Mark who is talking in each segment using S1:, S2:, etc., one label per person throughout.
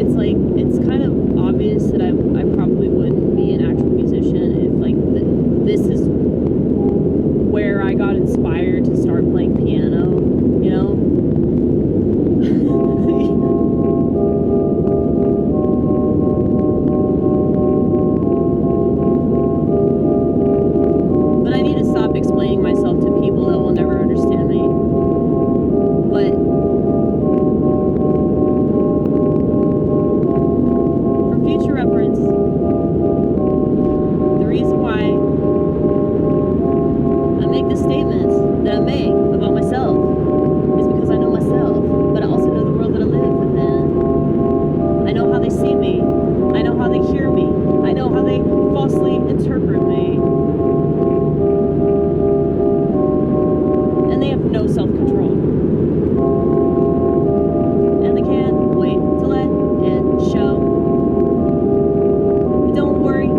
S1: it's like, it's kind of obvious that I probably wouldn't be an actual musician if like this is where I got inspired to start playing piano, you know? But I need to stop explaining myself to people that will never understand me. But for future reference, the reason why I make the statements that I make about myself is because I know myself, but I also know the world that I live within. I know how they see me. I know how they hear me. I know how they falsely interpret me. And they have no self-control. And they can't wait to let it show. But don't worry,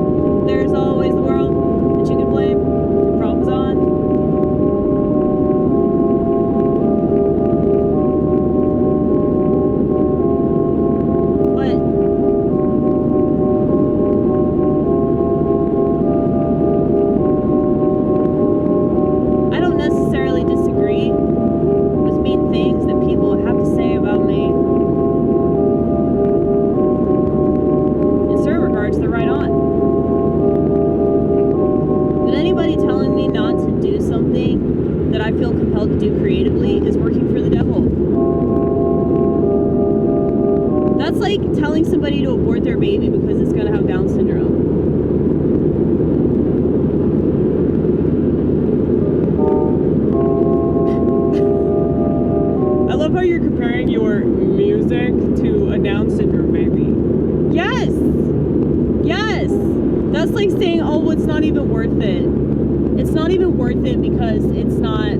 S1: there's always the world that you can blame your problems on. But I don't necessarily disagree with mean things that people have to say about me. In certain regards, they're right on. But anybody telling me not to do something that I feel compelled to do creatively is working for the devil. That's like telling somebody to abort their baby because it's going to have Down syndrome. I love how you're comparing your music to a Down syndrome baby. Yes! Yes! That's like saying, oh, it's not even worth it. It's not even worth it because it's not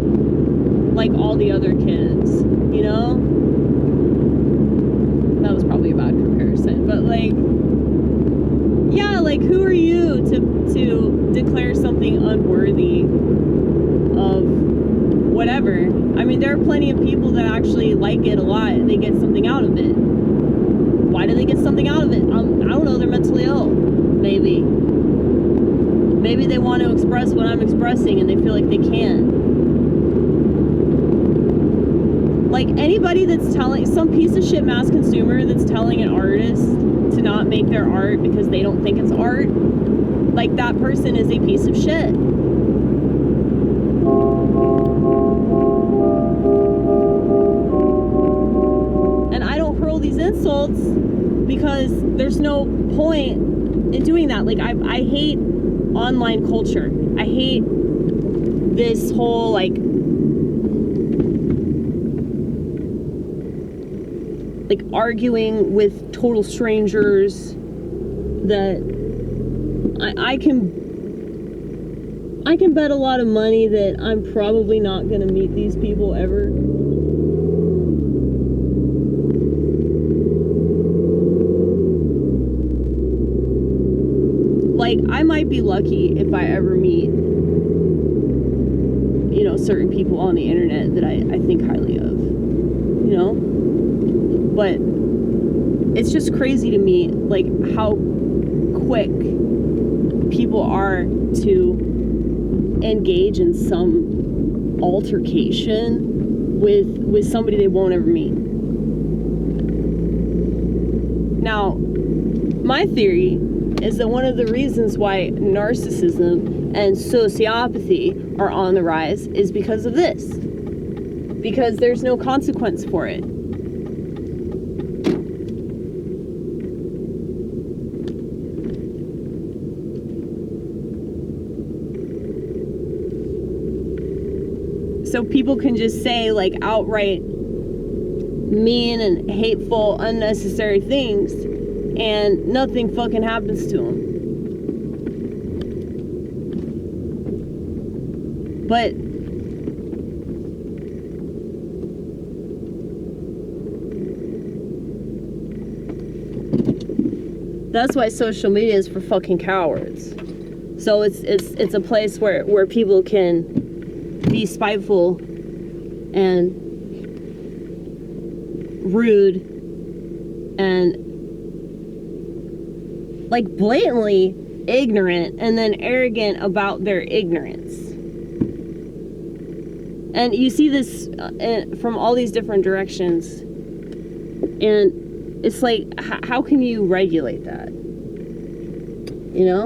S1: like all the other kids, you know? That was probably a bad comparison, but like, yeah, like who are you to declare something unworthy of whatever? I mean, there are plenty of people that actually like it a lot and they get something out of it. Why do they get something out of it? I don't know, they're mentally ill. Maybe. Maybe they want to express what I'm expressing and they feel like they can. Like anybody that's telling, some piece of shit mass consumer that's telling an artist to not make their art because they don't think it's art, like that person is a piece of shit. And I don't hurl these insults because there's no point in doing that. Like I hate online culture. I hate this whole like arguing with total strangers that I can bet a lot of money that I'm probably not gonna meet these people ever. Like, I might be lucky if I ever meet, you know, certain people on the internet that I think highly of, you know? But it's just crazy to me, like, how quick people are to engage in some altercation with somebody they won't ever meet. Now, my theory is that one of the reasons why narcissism and sociopathy are on the rise is because of this. Because there's no consequence for it. So people can just say like outright mean and hateful, unnecessary things and nothing fucking happens to them. But that's why social media is for fucking cowards. So it's a place where people can be spiteful and rude and like blatantly ignorant and then arrogant about their ignorance. And you see this from all these different directions. And it's like, how can you regulate that? You know?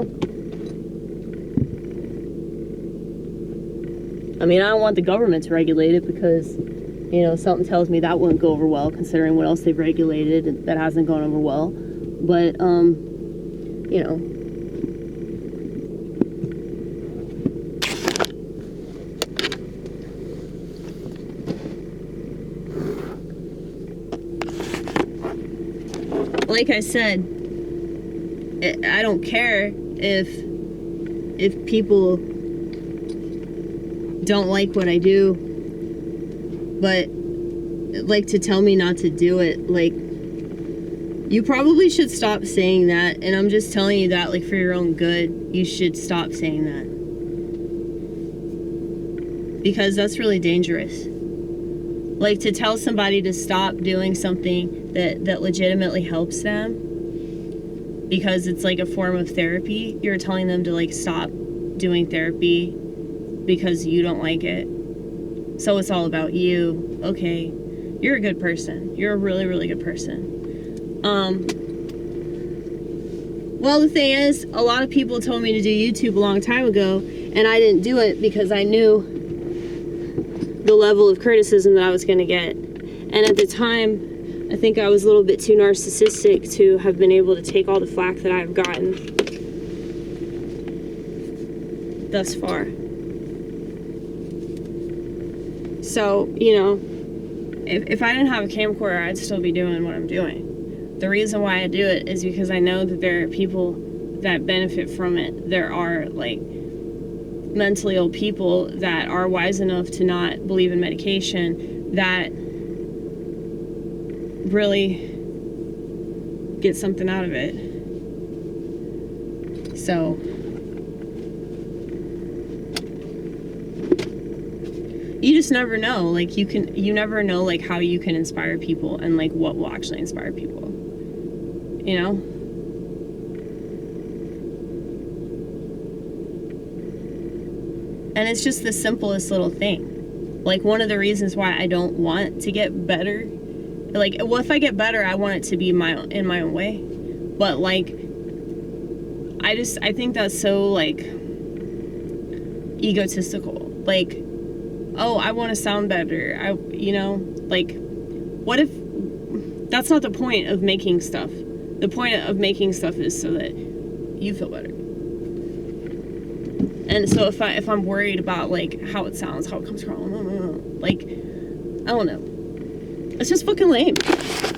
S1: I mean, I don't want the government to regulate it because, you know, something tells me that wouldn't go over well considering what else they've regulated and that hasn't gone over well. But, you know. Like I said, I don't care if people don't like what I do, but like to tell me not to do it, like, you probably should stop saying that. And I'm just telling you that, like, for your own good, you should stop saying that, because that's really dangerous. Like, to tell somebody to stop doing something that legitimately helps them because it's like a form of therapy, you're telling them to, like, stop doing therapy because you don't like it. So it's all about you. Okay, you're a good person. You're a really, really good person. Well, the thing is, a lot of people told me to do YouTube a long time ago, and I didn't do it because I knew the level of criticism that I was going to get. And at the time, I think I was a little bit too narcissistic to have been able to take all the flack that I've gotten thus far. So, you know, if I didn't have a camcorder, I'd still be doing what I'm doing. The reason why I do it is because I know that there are people that benefit from it. There are, like, mentally ill people that are wise enough to not believe in medication that really get something out of it. So you just never know. Like, you never know, like, how you can inspire people and, like, what will actually inspire people, you know? And it's just the simplest little thing. Like, one of the reasons why I don't want to get better, like, well, if I get better, I want it to be in my own way. But, like, I think that's so, like, egotistical. Like, oh, I want to sound better. You know, like, what if that's not the point of making stuff? The point of making stuff is so that you feel better. And so if I'm worried about, like, how it sounds, how it comes across, like, I don't know. It's just fucking lame.